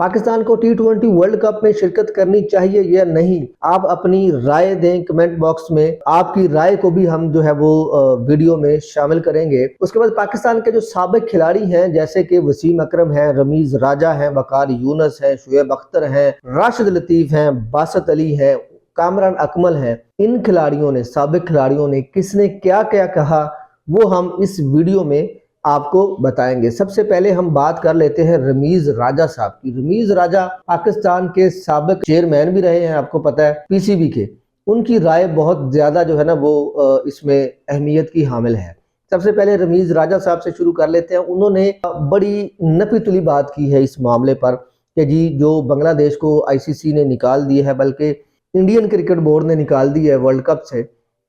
पाकिस्तान को T20 world cup में शिरकत करनी चाहिए या नहीं? आप अपनी राय दें कमेंट बॉक्स में। आपकी राय को भी हम जो है वो वीडियो में शामिल करेंगे। उसके बाद पाकिस्तान के जो साबिक खिलाड़ी हैं जैसे कि वसीम अकरम हैं, रमीज राजा हैं, वकार यूनुस हैं, शुएब अख्तर हैं, राशिद लतीफ हैं, बासत अली हैं, कामरान अकमल हैं, इन खिलाड़ियों ने, साबिक खिलाड़ियों ने किसने क्या क्या कहा वो हम इस वीडियो में आपको बताएंगे। सबसे पहले हम बात कर लेते हैं रमीज राजा साहब की। रमीज राजा पाकिस्तान के साबिक चेयरमैन भी रहे हैं, आपको पता है, पीसीबी के। उनकी राय बहुत ज्यादा जो है ना वो इसमें अहमियत की हामिल है। सबसे पहले रमीज राजा साहब से शुरू कर लेते हैं। उन्होंने बड़ी नपी तुली बात की है इस मामले पर कि जी जो बांग्लादेश को आईसीसी ने निकाल दिया है, बल्कि इंडियन क्रिकेट बोर्ड ने निकाल दिया है वर्ल्ड कप से,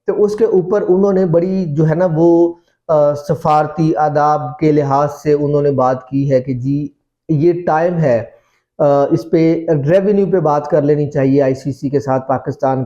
तो उसके ऊपर उन्होंने बड़ी जो है ना वो सफारती आदाब के लिहाज से उन्होंने बात की है कि जी ये टाइम है, इस पे रेवेन्यू पे बात कर लेनी चाहिए आईसीसी के साथ। पाकिस्तान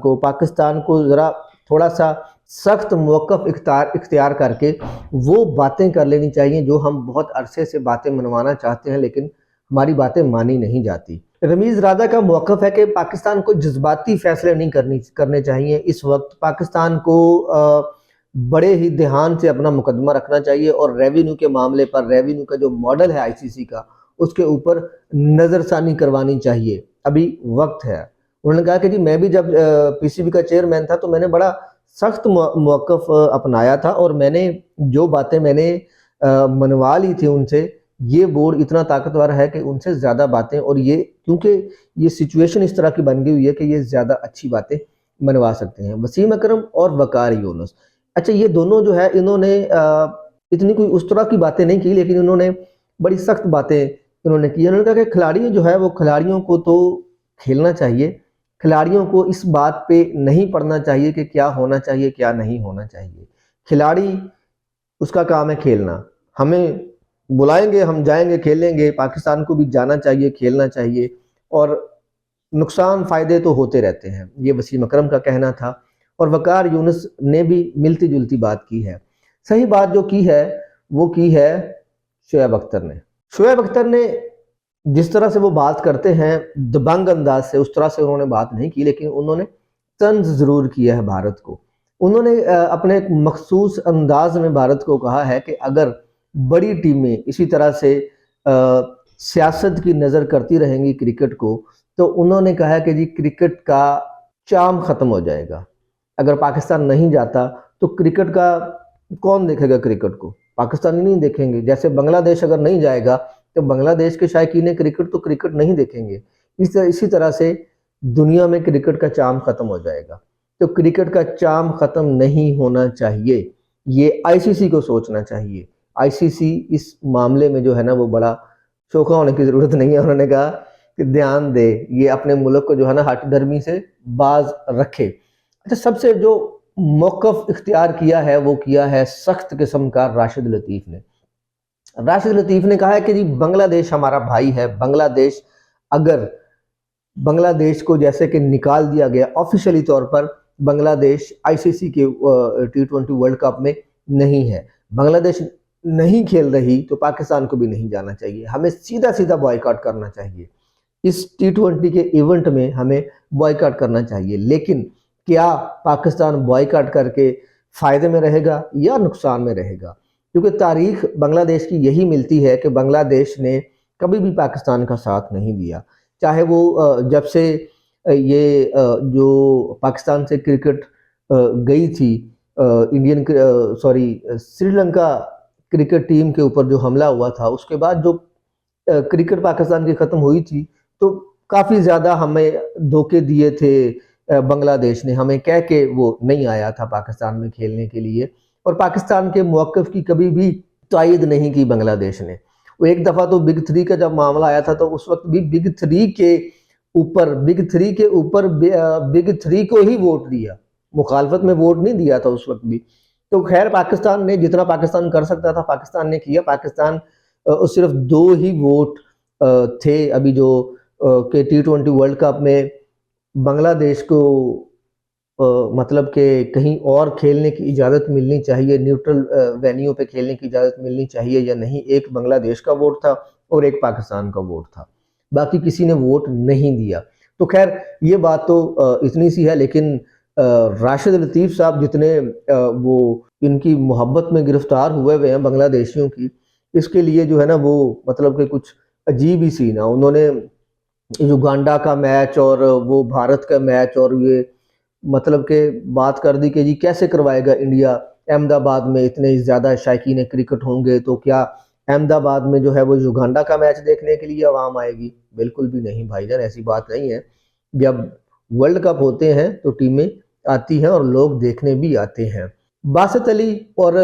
को ज़रा थोड़ा सा सख्त मौक़िफ़ इख्तियार करके वो बातें कर लेनी चाहिए जो हम बहुत अरसे से बातें मनवाना चाहते हैं, लेकिन हमारी बातें मानी नहीं जाती। रमीज़ राजा का मौक़िफ़ है कि पाकिस्तान को जज्बाती फैसले नहीं करने चाहिए। इस वक्त पाकिस्तान को बड़े ही ध्यान से अपना मुकदमा रखना चाहिए और रेवेन्यू के मामले पर, रेवेन्यू का जो मॉडल है आईसीसी का, उसके ऊपर नज़रसानी करवानी चाहिए। अभी वक्त है। उन्होंने कहा कि जी मैं भी जब पीसीबी का चेयरमैन था तो मैंने बड़ा सख्त मौक़िफ़ अपनाया था और मैंने जो बातें मैंने मनवा ली थी उनसे, ये बोर्ड इतना ताकतवर है कि उनसे ज़्यादा बातें, और ये क्योंकि ये सिचुएशन इस तरह की बन गई हुई है कि ये ज़्यादा अच्छी बातें मनवा सकते हैं। वसीम अकरम और वकार यूनुस, अच्छा ये दोनों जो है इन्होंने इतनी कोई उस तरह की बातें नहीं की, लेकिन इन्होंने बड़ी सख्त बातें इन्होंने की। इन्होंने कहा कि खिलाड़ी जो है वो, खिलाड़ियों को तो खेलना चाहिए, खिलाड़ियों को इस बात पे नहीं पड़ना चाहिए कि क्या होना चाहिए क्या नहीं होना चाहिए। खिलाड़ी उसका काम है खेलना, हमें बुलाएंगे हम जाएंगे खेलेंगे, पाकिस्तान को भी जाना चाहिए, खेलना चाहिए, और नुकसान फ़ायदे तो होते रहते हैं, ये वसीम अकरम का कहना था। और वकार यूनुस ने भी मिलती जुलती बात की है। सही बात जो की है वो की है शुएब अख्तर ने। शुएब अख्तर ने जिस तरह से वो बात करते हैं दबंग अंदाज से, उस तरह से उन्होंने बात नहीं की, लेकिन उन्होंने तंज ज़रूर किया है भारत को। उन्होंने अपने एक मखसूस अंदाज में भारत को कहा है कि अगर बड़ी टीमें इसी तरह से सियासत की नज़र करती रहेंगी क्रिकेट को, तो उन्होंने कहा कि जी क्रिकेट का चार्म ख़त्म हो जाएगा। अगर पाकिस्तान नहीं जाता तो क्रिकेट का कौन देखेगा? क्रिकेट को पाकिस्तानी नहीं देखेंगे। जैसे बांग्लादेश अगर नहीं जाएगा तो बांग्लादेश के शायकीन क्रिकेट तो क्रिकेट नहीं देखेंगे। इसी तरह से दुनिया में क्रिकेट का चार्म ख़त्म हो जाएगा। तो क्रिकेट का चार्म ख़त्म नहीं होना चाहिए, ये आईसीसी को सोचना चाहिए। आईसीसी इस मामले में जो है ना वो बड़ा चौंका होने की ज़रूरत नहीं है। उन्होंने कहा कि ध्यान दे, ये अपने मुल्क को जो है ना हट धर्मी से बाज रखे। अच्छा, सबसे जो मौक़िफ़ इख्तियार किया है वो किया है सख्त किस्म का राशिद लतीफ़ ने। राशिद लतीफ़ ने कहा है कि जी बांग्लादेश हमारा भाई है। बांग्लादेश, अगर बांग्लादेश को जैसे कि निकाल दिया गया ऑफिशियली तौर पर, बांग्लादेश आईसीसी के T20 वर्ल्ड कप में नहीं है, बांग्लादेश नहीं खेल रही, तो पाकिस्तान को भी नहीं जाना चाहिए। हमें सीधा सीधा बॉयकॉट करना चाहिए। इस T20 के इवेंट में हमें बॉयकॉट करना चाहिए। लेकिन क्या पाकिस्तान बॉयकॉट करके फ़ायदे में रहेगा या नुकसान में रहेगा? क्योंकि तारीख बांग्लादेश की यही मिलती है कि बांग्लादेश ने कभी भी पाकिस्तान का साथ नहीं दिया। चाहे वो जब से ये जो पाकिस्तान से क्रिकेट गई थी, श्रीलंका क्रिकेट टीम के ऊपर जो हमला हुआ था, उसके बाद जो क्रिकेट पाकिस्तान की ख़त्म हुई थी, तो काफ़ी ज़्यादा हमें धोखे दिए थे बांग्लादेश ने। हमें कह के वो नहीं आया था पाकिस्तान में खेलने के लिए, और पाकिस्तान के मौक़िफ़ की कभी भी तायद नहीं की बांग्लादेश ने। वो एक दफ़ा तो बिग थ्री का जब मामला आया था तो उस वक्त भी बिग थ्री के ऊपर बिग थ्री को ही वोट दिया, मुखालफत में वोट नहीं दिया था उस वक्त भी। तो खैर पाकिस्तान ने जितना पाकिस्तान कर सकता था पाकिस्तान ने किया। पाकिस्तान सिर्फ 2 ही वोट थे अभी जो के T20 वर्ल्ड कप में बांग्लादेश को मतलब कि कहीं और खेलने की इजाज़त मिलनी चाहिए, न्यूट्रल वेन्यू पे खेलने की इजाज़त मिलनी चाहिए या नहीं, एक बांग्लादेश का वोट था और एक पाकिस्तान का वोट था। बाकी किसी ने वोट नहीं दिया। तो खैर ये बात तो इतनी सी है, लेकिन राशिद लतीफ़ साहब जितने वो इनकी मोहब्बत में गिरफ्तार हुए हैं बांग्लादेशियों की, इसके लिए जो है ना वो मतलब कि कुछ अजीब ही सीन है। उन्होंने युगांडा का मैच और वो भारत का मैच और ये मतलब के बात कर दी कि जी कैसे करवाएगा इंडिया अहमदाबाद में, इतने ज़्यादा शायकीन क्रिकेट होंगे तो क्या अहमदाबाद में जो है वो युगांडा का मैच देखने के लिए आवाम आएगी? बिल्कुल भी नहीं भाईजान, ऐसी बात नहीं है। जब वर्ल्ड कप होते हैं तो टीमें आती हैं और लोग देखने भी आते हैं। बासित अली और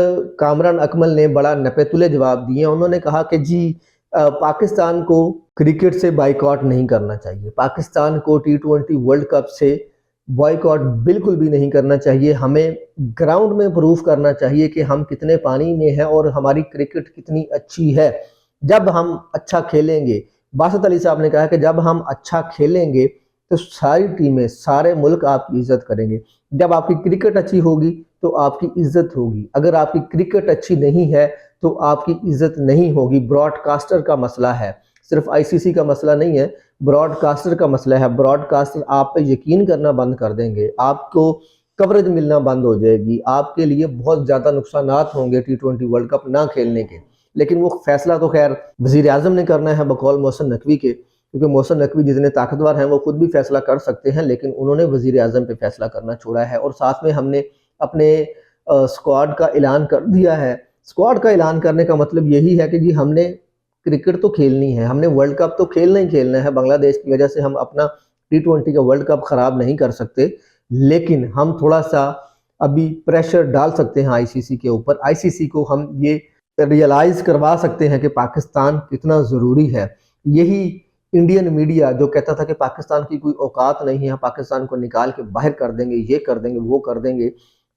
कामरान अकमल ने बड़ा नपे-तुले जवाब दिए। उन्होंने कहा कि जी पाकिस्तान को क्रिकेट से बायकॉट नहीं करना चाहिए। पाकिस्तान को टी20 वर्ल्ड कप से बॉयकॉट बिल्कुल भी नहीं करना चाहिए। हमें ग्राउंड में प्रूफ करना चाहिए कि हम कितने पानी में हैं और हमारी क्रिकेट कितनी अच्छी है। जब हम अच्छा खेलेंगे, बासित अली साहब ने कहा कि जब हम अच्छा खेलेंगे तो सारी टीमें, सारे मुल्क आपकी इज्जत करेंगे। जब आपकी क्रिकेट अच्छी होगी तो आपकी इज्जत होगी। अगर आपकी क्रिकेट अच्छी नहीं है तो आपकी इज्जत नहीं होगी। ब्रॉडकास्टर का मसला है, सिर्फ आईसीसी का मसला नहीं है, ब्रॉडकास्टर का मसला है। ब्रॉडकास्टर आप पे यकीन करना बंद कर देंगे, आपको कवरेज मिलना बंद हो जाएगी, आपके लिए बहुत ज़्यादा नुकसानात होंगे टी20 वर्ल्ड कप ना खेलने के। लेकिन वो फैसला तो खैर वज़ीर आज़म ने करना है बकौल मोहसिन नकवी के, क्योंकि मोहसिन नकवी जितने ताकतवर हैं वो खुद भी फैसला कर सकते हैं, लेकिन उन्होंने वज़ीर आज़म पे फैसला करना छोड़ा है। और साथ में हमने अपने स्क्वाड का ऐलान कर दिया है। स्क्वाड का ऐलान करने का मतलब यही है कि जी हमने क्रिकेट तो खेलनी है, हमने वर्ल्ड कप तो खेलना ही खेलना है। बांग्लादेश की वजह से हम अपना टी20 का वर्ल्ड कप खराब नहीं कर सकते, लेकिन हम थोड़ा सा अभी प्रेशर डाल सकते हैं आईसीसी के ऊपर। आईसीसी को हम ये रियलाइज करवा सकते हैं कि पाकिस्तान कितना ज़रूरी है। यही इंडियन मीडिया जो कहता था कि पाकिस्तान की कोई औकात नहीं है, पाकिस्तान को निकाल के बाहर कर देंगे, ये कर देंगे, वो कर देंगे,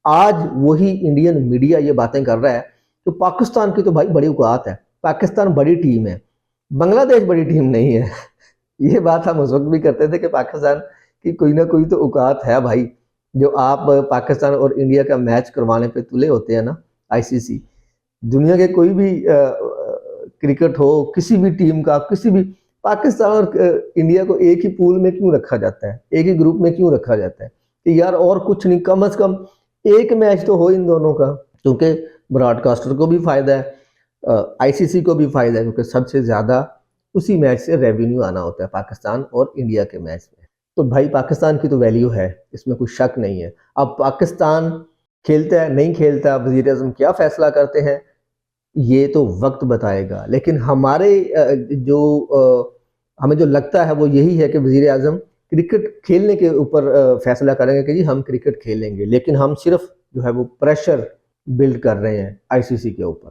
आज वही इंडियन मीडिया ये बातें कर रहा है कि पाकिस्तान की तो भाई बड़ी औकात है, पाकिस्तान बड़ी टीम है, बांग्लादेश बड़ी टीम नहीं है। ये बात हम उस वक्त भी करते थे कि पाकिस्तान की कोई ना कोई तो औकात है भाई। जो आप पाकिस्तान और इंडिया का मैच करवाने पे तुले होते हैं ना आईसीसी, दुनिया के कोई भी क्रिकेट हो, किसी भी टीम का, किसी भी, पाकिस्तान और इंडिया को एक ही पूल में क्यों रखा जाता है, एक ही ग्रुप में क्यों रखा जाता है कि यार और कुछ नहीं, कम से कम एक मैच तो हो इन दोनों का। क्योंकि ब्रॉडकास्टर को भी फायदा है, आईसीसी को भी फायदा है, क्योंकि सबसे ज्यादा उसी मैच से रेवेन्यू आना होता है पाकिस्तान और इंडिया के मैच में। तो भाई पाकिस्तान की तो वैल्यू है, इसमें कोई शक नहीं है। अब पाकिस्तान खेलता है नहीं खेलता, वज़ीर आज़म क्या फैसला करते हैं, ये तो वक्त बताएगा। लेकिन हमारे हमें जो लगता है वो यही है कि वज़ीर आज़म क्रिकेट खेलने के ऊपर फैसला करेंगे कि जी हम क्रिकेट खेलेंगे, लेकिन हम सिर्फ जो है वो प्रेशर बिल्ड कर रहे हैं आईसीसी के ऊपर।